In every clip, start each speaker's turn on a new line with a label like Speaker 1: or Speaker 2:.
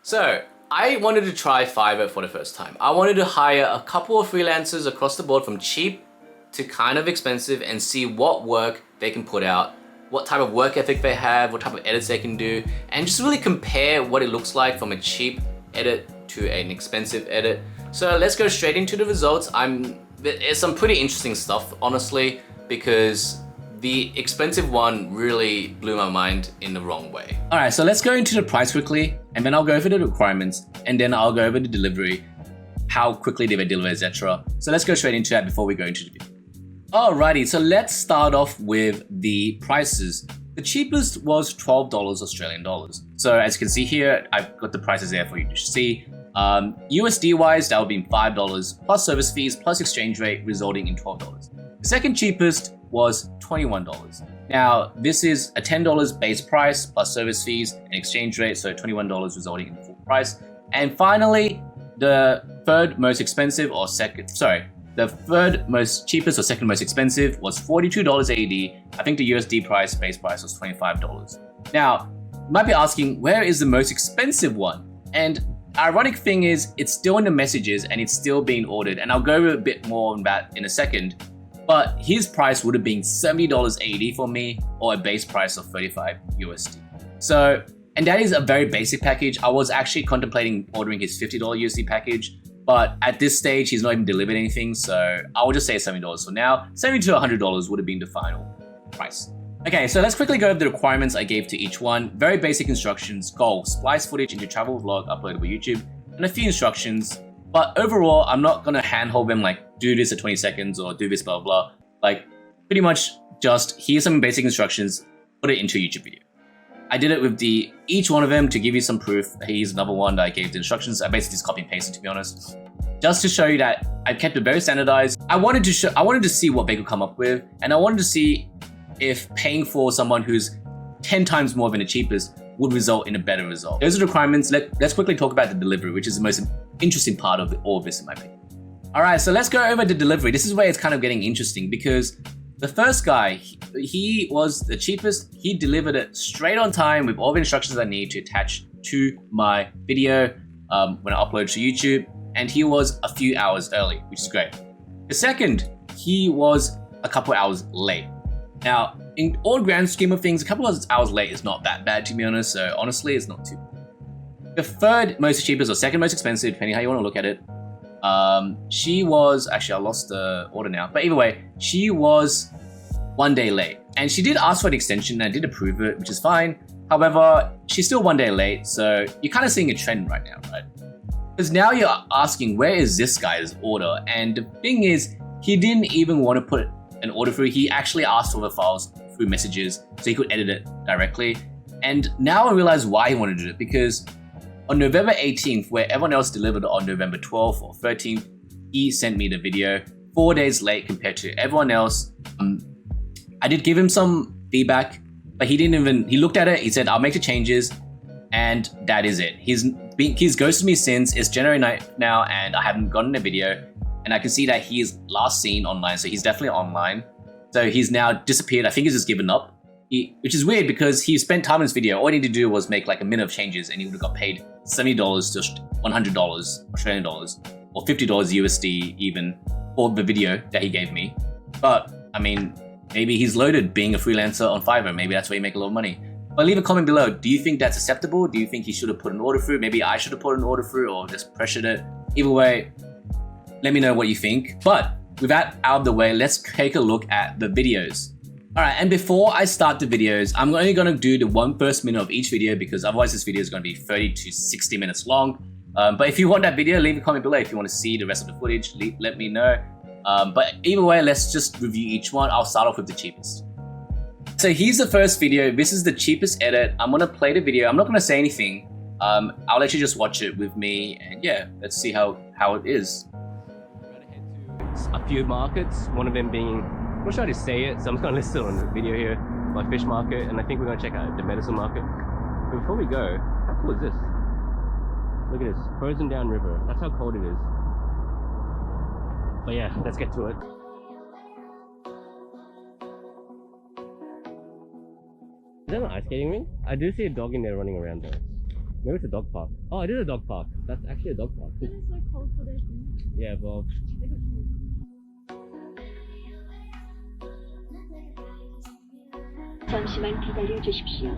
Speaker 1: So I wanted to try Fiverr for the first time. I wanted to hire a couple of freelancers across the board from cheap to kind of expensive and see what work they can put out, what type of work ethic they have, what type of edits they can do, and just really compare what it looks like from a cheap edit to an expensive edit. So let's go straight into the results. There's some pretty interesting stuff, honestly, because the expensive one really blew my mind in the wrong way. All right, so let's go into the price quickly, and then I'll go over the requirements, and then I'll go over the delivery, how quickly they deliver, etc. So let's go straight into that before we go into the video. Alrighty, so let's start off with the prices. The cheapest was $12 Australian dollars. So as you can see here, I've got the prices there for you to see. USD wise, that would be $5 plus service fees plus exchange rate, resulting in $12. The second cheapest was $21. Now, this is a $10 base price plus service fees and exchange rate, so $21 resulting in full price. And finally, the third most expensive or the third most cheapest or second most expensive was $42 AD. I think the USD base price was $25. Now, you might be asking, where is the most expensive one? And ironic thing is, it's still in the messages and it's still being ordered. And I'll go over a bit more on that in a second. But his price would have been $70 AD for me, or a base price of 35 USD. So, and that is a very basic package. I was actually contemplating ordering his $50 USD package, but at this stage, he's not even delivered anything. So I will just say $70 for now. $70 to $100 would have been the final price. Okay, so let's quickly go over the requirements I gave to each one. Very basic instructions: goal, splice footage into travel vlog uploadable YouTube, and a few instructions. But overall, I'm not gonna handhold them like, do this at 20 seconds or do this blah, blah. Like, pretty much just, here's some basic instructions, put it into a YouTube video. I did it with each one of them to give you some proof. Here's another one that I gave the instructions. I basically just copy and pasted, to be honest. Just to show you that I kept it very standardized. I wanted to see what they could come up with, and I wanted to see if paying for someone who's 10 times more than the cheapest would result in a better result. Those are the requirements. Let's quickly talk about the delivery, which is the most interesting part of all of this, in my opinion. All right, so let's go over the delivery. This is where it's kind of getting interesting, because the first guy, he was the cheapest. He delivered it straight on time with all the instructions I need to attach to my video when I upload to YouTube, and he was a few hours early, which is great. The second, he was a couple hours late. Now, in all grand scheme of things, a couple of hours late is not that bad, to be honest, so honestly, it's not too bad. The third most cheapest or second most expensive, depending how you want to look at it, she was, actually I lost the order now, but either way, she was 1 day late. And she did ask for an extension, and I did approve it, which is fine. However, she's still 1 day late, so you're kind of seeing a trend right now, right? Because now you're asking, where is this guy's order? And the thing is, he didn't even want to put an order through. He actually asked for the files through messages so he could edit it directly. And now I realize why he wanted to do it, because on November 18th, where everyone else delivered on November 12th or 13th, he sent me the video 4 days late compared to everyone else. I did give him some feedback, but he looked at it, he said, I'll make the changes, and that is it. He's ghosted me since. It's January 9th now, and I haven't gotten a video. And I can see that he is last seen online, so he's definitely online. So he's now disappeared. I think he's just given up, which is weird because he spent time in this video. All he needed to do was make like a minute of changes, and he would have got paid $70 to $100 Australian dollars, or $50 USD even, for the video that he gave me. But I mean, maybe he's loaded being a freelancer on Fiverr. Maybe that's where you make a lot of money. But leave a comment below. Do you think that's acceptable? Do you think he should have put an order through? Maybe I should have put an order through, or just pressured it. Either way, let me know what you think. But with that out of the way, let's take a look at the videos. All right, and before I start the videos, I'm only gonna do the first minute of each video, because otherwise this video is gonna be 30 to 60 minutes long. But if you want that video, leave a comment below. If you want to see the rest of the footage, let me know. But either way, let's just review each one. I'll start off with the cheapest. So here's the first video. This is the cheapest edit. I'm gonna play the video. I'm not gonna say anything. I'll let you just watch it with me, and yeah, let's see how it is. A few markets, one of them being, I'm not sure how to say it, so I'm just going to list it on the video here, my fish market, and I think we're going to check out the medicine market. But before we go, how cool is this? Look at this, frozen down river. That's how cold it is. But yeah, let's get to it. Is that an ice skating ring? I do see a dog in there running around though. Maybe it's a dog park. Oh, it is a dog park. That's actually a dog park.
Speaker 2: It's so cold for their thing.
Speaker 1: Yeah, well.
Speaker 2: 잠시만 기다려 주십시오.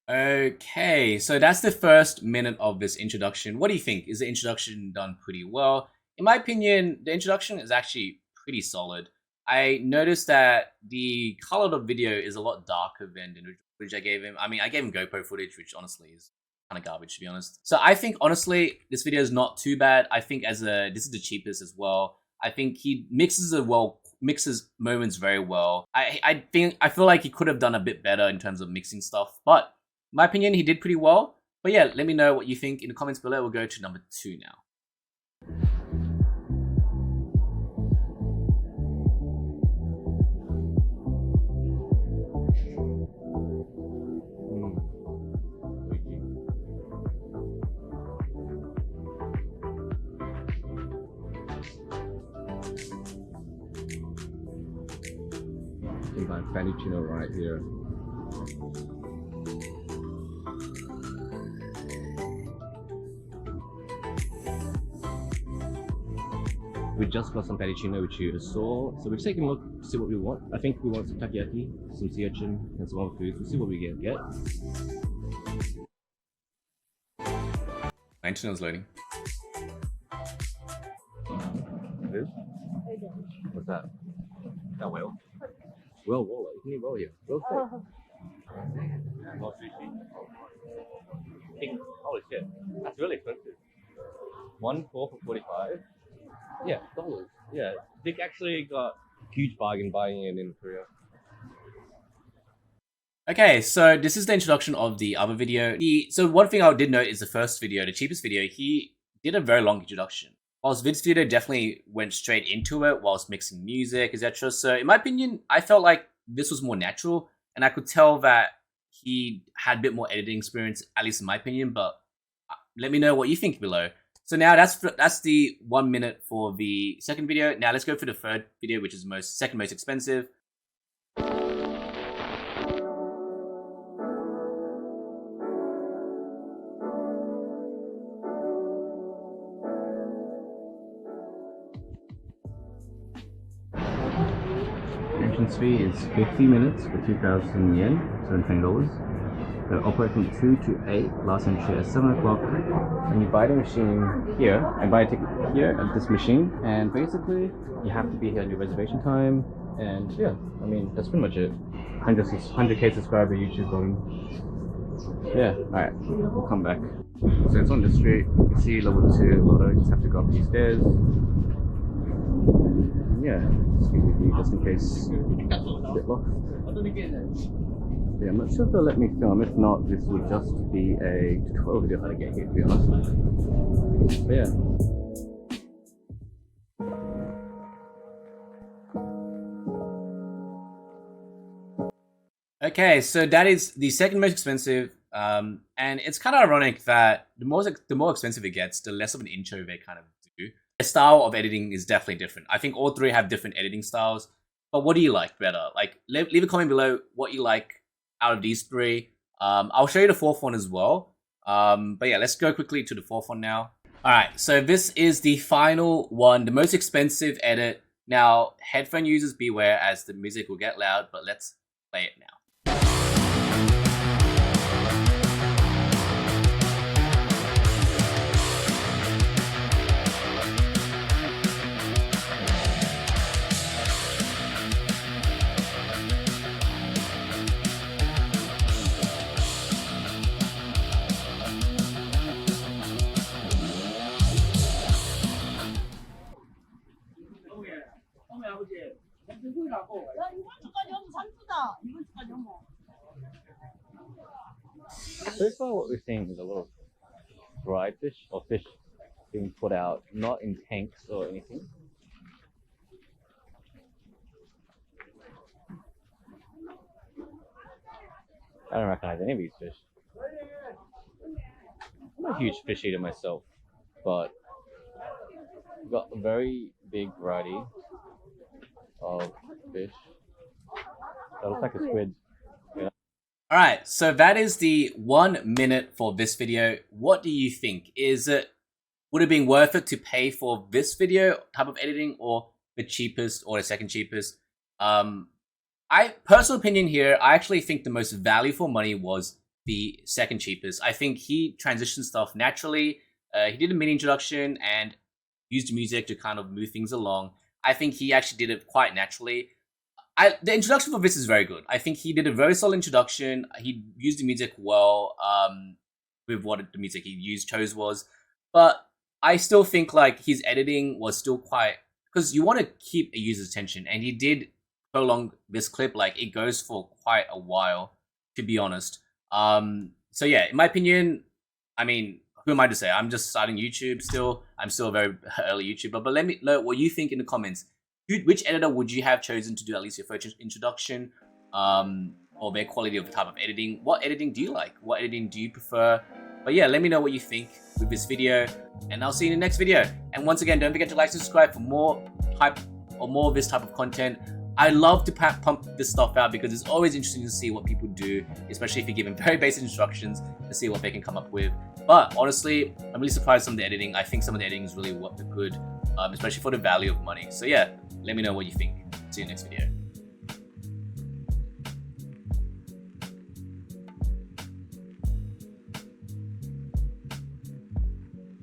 Speaker 1: Okay, so that's the first minute of this introduction. What do you think? Is the introduction done pretty well? In my opinion, the introduction is actually pretty solid. I noticed that the color of the video is a lot darker than the footage I gave him. I mean, I gave him GoPro footage, which honestly is kind of garbage, to be honest. So I think, honestly, this video is not too bad. I think this is the cheapest as well. I think he mixes moments very well. I feel like he could have done a bit better in terms of mixing stuff, but in my opinion, he did pretty well. But yeah, let me know what you think in the comments below. We'll go to number 2 now. My Frappuccino right here. We just got some fettuccine, which you saw. So we've taken a look, see what we want. I think we want some takoyaki, some sea urchin, and some other foods. We'll see what we get. Internet is loading. What's that? That whale? Whale, isn't it whale here? Whale steak. More sushi. Holy shit, that's really expensive. 1 4 for 45. Yeah, dollars. Yeah, Dick actually got a huge bargain buying it in Korea. Okay, so this is the introduction of the other video. So one thing I did note is the first video, the cheapest video, he did a very long introduction. Whilst Vince's video definitely went straight into it whilst mixing music, etc. So in my opinion, I felt like this was more natural, and I could tell that he had a bit more editing experience, at least in my opinion, but let me know what you think below. So now that's the 1 minute for the second video. Now let's go for the third video, which is second most expensive. Entrance fee is 50 minutes for 2,000 yen, $720. They operate from 2 to 8, last entry at 7 o'clock. And you buy the machine here, and buy a ticket here at this machine, and basically you have to be here at your reservation time, and yeah, I mean, that's pretty much it. 100k subscriber YouTube going. Yeah, alright, we'll come back. So it's on the street, you can see level 2, you just have to go up these stairs. Yeah, just give you a view just in case you get a bit lost. Yeah, I'm not sure if they'll let me film. If not, this will just be a tutorial video how to get here, to be honest. But yeah. Okay, so that is the second most expensive, and it's kind of ironic that the more expensive it gets, the less of an intro they kind of do. The style of editing is definitely different. I think all three have different editing styles, but what do you like better? Like, leave a comment below what you like out of these three. I'll show you the fourth one as well. But yeah, let's go quickly to the fourth one now. All right, so this is the final one, the most expensive edit. Now, headphone users beware as the music will get loud, but let's play it now.
Speaker 3: So far, what we're seeing is a lot of dried fish or fish being put out, not in tanks or anything. I don't recognize any of these fish. I'm a huge fish eater myself, but we've got a very big variety of fish. That looks like a squid.
Speaker 1: All right, so that is the 1 minute for this video. What do you think? Would it be worth it to pay for this video type of editing or the cheapest or the second cheapest? Personal opinion here, I actually think the most value for money was the second cheapest. I think he transitioned stuff naturally. He did a mini introduction and used music to kind of move things along. I think he actually did it quite naturally. The introduction for this is very good. I think he did a very solid introduction. He used the music well, with what the music he chose was. But I still think like his editing was still quite, because you want to keep a user's attention, and he did prolong this clip. Like it goes for quite a while, to be honest. So yeah, in my opinion, I mean, who am I to say? I'm just starting YouTube still. I'm still a very early YouTuber. But let me know what you think in the comments. Which editor would you have chosen to do at least your first introduction, or their quality of the type of editing? What editing do you like? What editing do you prefer? But yeah, let me know what you think with this video, and I'll see you in the next video. And once again, don't forget to like and subscribe for more of this type of content. I love to pump this stuff out because it's always interesting to see what people do, especially if you give them very basic instructions to see what they can come up with. But honestly, I'm really surprised some of the editing. I think some of the editing is really good, especially for the value of money. So yeah, let me know what you think. See you next video.